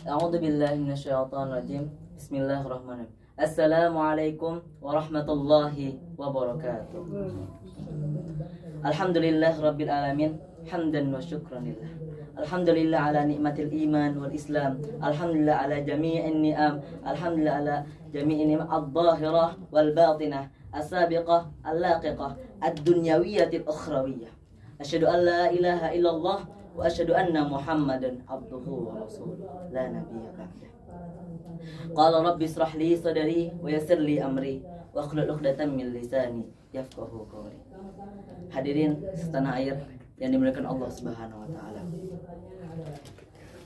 A'udzu billahi minasyaitonir rajim. Bismillahirrahmanirrahim. Assalamualaikum warahmatullahi wabarakatuh. Alhamdulillah rabbil alamin, hamdan wa syukran lillah. Alhamdulillah ala nikmatil iman wal islam. Alhamdulillah ala jami'in ni'am. Alhamdulillah ala jami'in ni'am adh-dhahirah wal batinah, as-sabiqah, al-laqiqah, ad-dunyawiyatil ukhrawiyyah. Asyhadu an la ilaha illallah wa asyhadu anna Muhammadan abduhu wa rasuluh la nabiyya ba'dah. Qala rabbi israh li sadri wa yassir li amri wa hlul 'uqdatam min lisani yafqahu qawli. Hadirin setanah air yang dimuliakan Allah Subhanahu wa taala.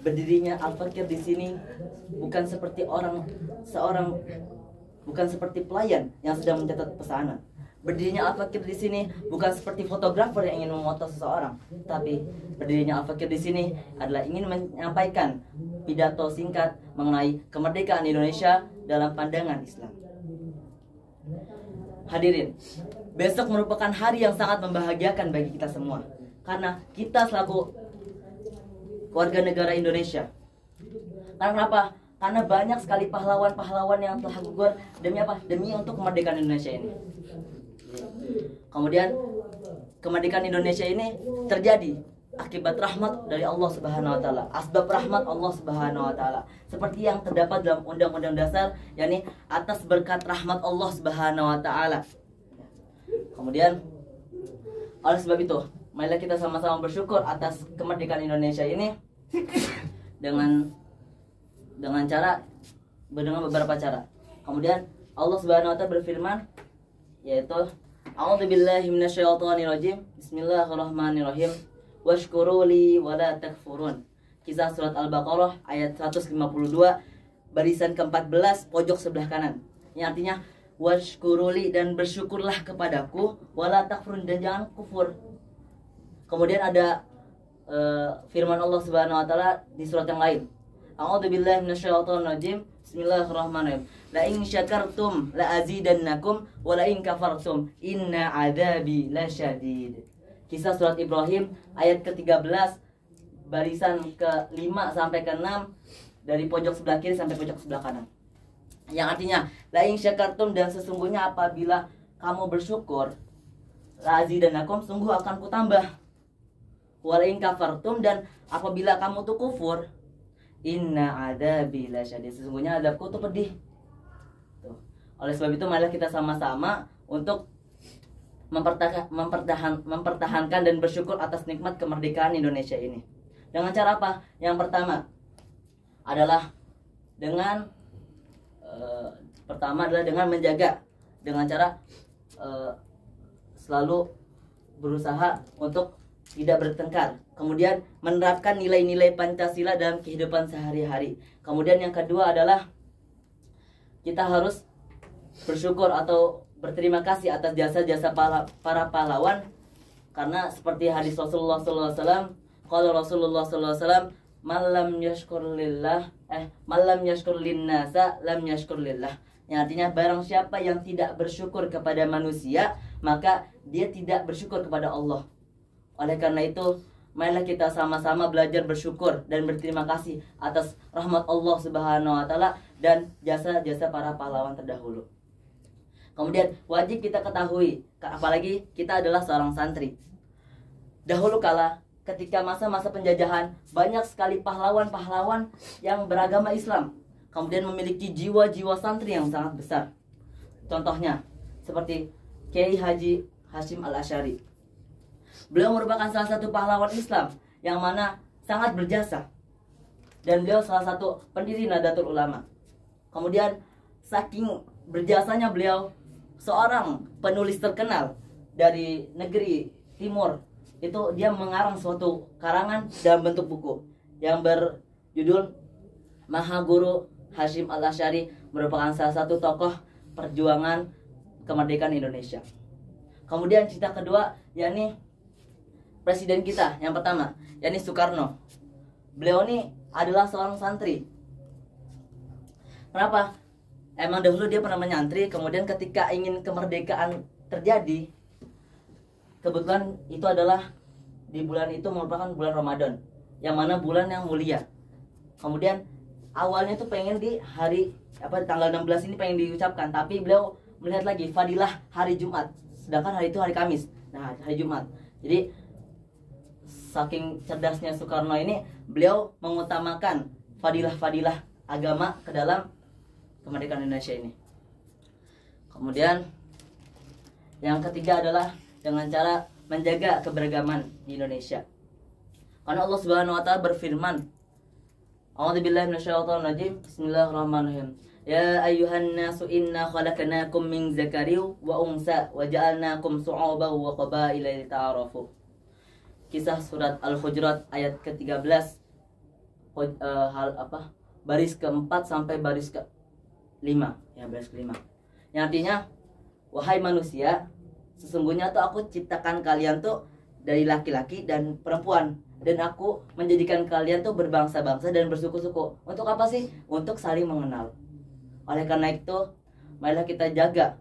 Berdirinya Al-Fakir di sini bukan seperti bukan seperti pelayan yang sedang mencatat pesanan. Berdirinya Al-Fakir di sini bukan seperti fotografer yang ingin memoto seseorang, tapi berdirinya Al-Fakir di sini adalah ingin menyampaikan pidato singkat mengenai kemerdekaan Indonesia dalam pandangan Islam. Hadirin, besok merupakan hari yang sangat membahagiakan bagi kita semua, karena kita selaku warga negara Indonesia. Karena kenapa? Karena banyak sekali pahlawan-pahlawan yang telah gugur demi apa? Demi untuk kemerdekaan Indonesia ini. Kemudian kemerdekaan Indonesia ini terjadi akibat rahmat dari Allah Subhanahu wa taala, asbab rahmat Allah Subhanahu wa taala. Seperti yang terdapat dalam Undang-Undang Dasar, yakni atas berkat rahmat Allah Subhanahu wa taala. Kemudian oleh sebab itu, marilah kita sama-sama bersyukur atas kemerdekaan Indonesia ini dengan beberapa cara. Kemudian Allah Subhanahu wa taala berfirman, yaitu A'udzu billahi minasyaitonir rajim. Bismillahirrahmanirrahim. Washkuruli wa la takfurun. Kisah surat Al-Baqarah ayat 152 barisan ke-14 pojok sebelah kanan. Yang artinya washkuruli, dan bersyukurlah kepadaku, wa la takfurun, dan jangan kufur. Kemudian ada firman Allah Subhanahu wa taala di surat yang lain. A'udzu billahi minasyaitonir rajim. Bismillahirrahmanirrahim. La in syakartum la azidannakum wa la in kafartum inna adzabi lasyadid. Kisah surat Ibrahim ayat ke-13 barisan ke-5 sampai ke-6 dari pojok sebelah kiri sampai pojok sebelah kanan. Yang artinya la in syakartum, dan sesungguhnya apabila kamu bersyukur, la azidannakum, sungguh akan kutambah. Wa la in kafartum, dan apabila kamu tuh kufur, inna adzabi lasyadid, sesungguhnya azabku itu pedih. Tuh. Oleh sebab itu marilah kita sama-sama untuk mempertahankan dan bersyukur atas nikmat kemerdekaan Indonesia ini. Dengan cara apa? Yang pertama adalah dengan menjaga, dengan cara selalu berusaha untuk tidak bertengkar. Kemudian menerapkan nilai-nilai Pancasila dalam kehidupan sehari-hari. Kemudian yang kedua adalah kita harus bersyukur atau berterima kasih atas jasa-jasa para pahlawan, karena seperti hadis Rasulullah SAW, kalau Rasulullah SAW, malam yashkur linnasa lam yashkur lillah. Yang artinya barang siapa yang tidak bersyukur kepada manusia, maka dia tidak bersyukur kepada Allah. Oleh karena itu, marilah kita sama-sama belajar bersyukur dan berterima kasih atas rahmat Allah Subhanahu wa taala dan jasa-jasa para pahlawan terdahulu. Kemudian wajib kita ketahui, apalagi kita adalah seorang santri. Dahulu kala ketika masa-masa penjajahan, banyak sekali pahlawan-pahlawan yang beragama Islam, kemudian memiliki jiwa-jiwa santri yang sangat besar. Contohnya seperti Kiai Haji Hashim Al-Asy'ari. Beliau merupakan salah satu pahlawan Islam yang mana sangat berjasa, dan beliau salah satu pendiri Nahdlatul Ulama. Kemudian saking berjasanya beliau, seorang penulis terkenal dari negeri timur itu dia mengarang suatu karangan dalam bentuk buku yang berjudul Mahaguru Hashim Al-Asy'ari, merupakan salah satu tokoh perjuangan kemerdekaan Indonesia. Kemudian cerita kedua, yakni presiden kita yang pertama, yakni Soekarno. Beliau ini adalah seorang santri. Kenapa? Emang dahulu dia pernah menyantri, kemudian ketika ingin kemerdekaan terjadi, kebetulan itu adalah di bulan itu merupakan bulan Ramadan, yang mana bulan yang mulia. Kemudian awalnya tuh pengen di hari tanggal 16 ini pengen diucapkan, tapi beliau melihat lagi fadilah hari Jumat, sedangkan hari itu hari Kamis. Nah, hari Jumat. Jadi saking cerdasnya Soekarno ini, beliau mengutamakan fadilah-fadilah agama ke dalam kemerdekaan Indonesia ini. Kemudian yang ketiga adalah dengan cara menjaga keberagaman di Indonesia. Karena Allah Subhanahu wa taala berfirman, A'udzubillahi minasyaitonir rajim. Bismillahirrahmanirrahim. Ya ayyuhan nasu inna khalaqnakum min dzakarin wa unsa wa ja'alnakum syu'uban wa qabaila lita'arafu. Kisah surat Al-Hujurat ayat ke-13 baris ke-4 sampai baris ke-5, ya baris ke-5. Yang artinya, wahai manusia, sesungguhnya tuh aku ciptakan kalian tuh dari laki-laki dan perempuan, dan aku menjadikan kalian tuh berbangsa-bangsa dan bersuku-suku. Untuk apa sih? Untuk saling mengenal. Oleh karena itu, marilah kita jaga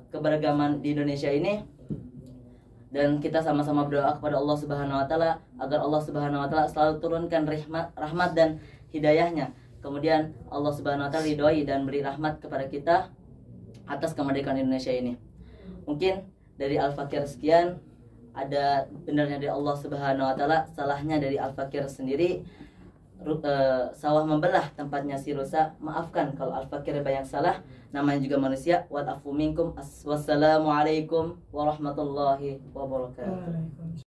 keberagaman di Indonesia ini, dan kita sama-sama berdoa kepada Allah Subhanahu wa taala agar Allah Subhanahu wa taala selalu turunkan rahmat dan hidayahnya. Kemudian Allah Subhanahu wa taala ridhoi dan beri rahmat kepada kita atas kemerdekaan Indonesia ini. Mungkin dari Al-Fakir sekian, ada benarnya dari Allah Subhanahu wa taala, salahnya dari Al-Fakir sendiri. Sawah membelah tempatnya si rusa. Maafkan kalau Al-Fakir banyak salah, namanya juga manusia. Wa'afu minkum. Wassalamualaikum warahmatullahi wabarakatuh.